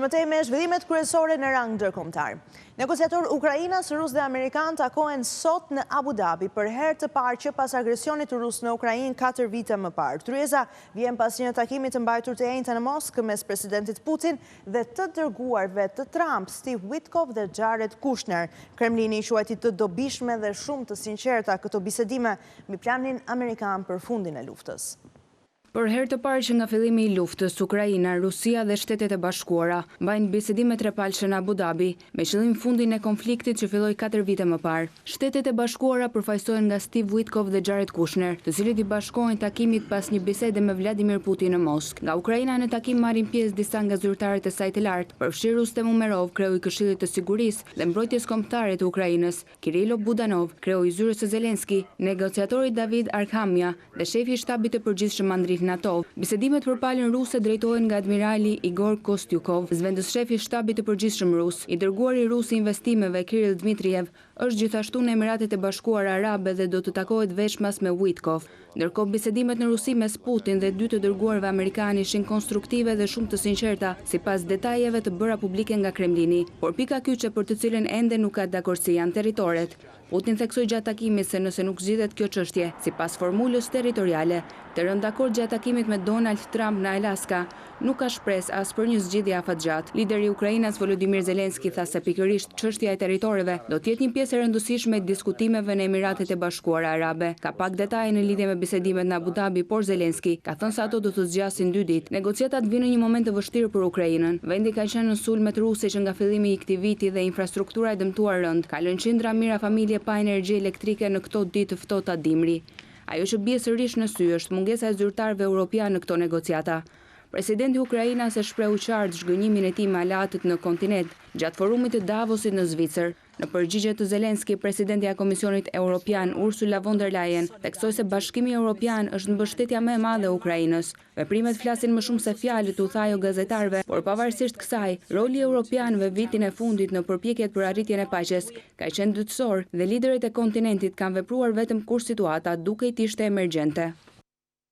më tej me zhvillimet kryesore në rang ndërkombëtar. Negociator ukrainas, rus dhe amerikan takohen sot në Abu Dhabi për herë të parë që pas agresionit rus në Ukrainë 4 vite më parë. Tryeza vjen pas një takimi të mbajtur të enjtë në Moskë mes presidentit Putin dhe të dërguarve të Trump, Steve Witkoff dhe Jared Kushner. Kremlini i quajti të dobishme dhe shumë të sinqerta këto bisedime mbi planin amerikan për fundin e luftës. Për herë të parë që nga fillimi i luftës, Ukraina, Rusia dhe Shtetet e Bashkuara mbajnë bisedime trepalshme në Abu Dhabi me qëllim fundin e konfliktit që filloi 4 vite më parë. Shtetet e Bashkuara përfaqësohen nga Steve Witkoff dhe Jared Kushner, të cilët i bashkohen takimit pas një bisede me Vladimir Putin në Moskë. Nga Ukraina në takim marrin pjesë disa nga zyrtarët e saj të lartë, përfshirë Rustem Umerov, kreu i Këshillit të Sigurisë dhe mbrojtjes kombëtare të Ukrainës, Kirilo Budanov, kreu i zyrës së Zelenski, negociatori David Arkhamia dhe shefi i shtabit të përgjithshëm Andriy NATO. Bisedimet për palën ruse drejtohen nga admirali Igor Kostyukov, zëvendëshefi i shtabit të përgjithshëm rus. I dërguari rus i investimeve Kirill Dmitriev është gjithashtu në Emiratet e Bashkuara Arabe dhe do të takohet veçmas me Witkoff. Ndërkohë bisedimet në Rusi mes Putin dhe dy të dërguarve amerikanë ishin konstruktive dhe shumë të sinqerta, sipas detajeve të bëra publike nga Kremlini, por pika kyçe për të cilën ende nuk ka dakordsi janë territoret. Putin theksoi gjatë takimit se nëse nuk zgjidhet kjo çështje, sipas formulës territoriale, të rënë dakord gjatë takimit me Donald Trump në Alaska, nuk ka shpresë as për një zgjidhje afatgjatë. Lideri i Ukrainës Volodymyr Zelenski tha se pikërisht çështja e territoreve do të jetë një pjesë e rëndësishme e diskutimeve në Emiratet e Bashkuara Arabe. Ka pak detaje në lidhje me bisedimet në Abu Dhabi, por Zelenski ka thënë se ato do të zgjasin 2 ditë. Negociatat vinë në një moment të vështirë për Ukrainën. Vendi ka qenë në sulmet ruse që nga fillimi i këtij viti dhe infrastruktura e dëmtuar rënd. Ka lënë qindra mijëra familje pa energji elektrike në këto ditë të ftohta dimri. Ajo që bie sërish në sy është mungesa e zyrtarëve europianë në këto negociata. Presidenti i Ukrainës e shprehu qartë zhgënjimin e tij me aleatët në kontinent gjatë forumit të Davosit në Zvicër. Në përgjigje të Zelenski, presidentja e Komisionit Evropian Ursula von der Leyen theksoi se Bashkimi Evropian është mbështetja më e madhe e Ukrainës. Veprimet flasin më shumë se fjalët, u tha ajo gazetarëve, por pavarësisht kësaj, roli i europianëve vitin e fundit në përpjekjet për arritjen e paqes ka qenë dytësor dhe liderët e kontinentit kanë vepruar vetëm kur situata dukej të ishte emergjente.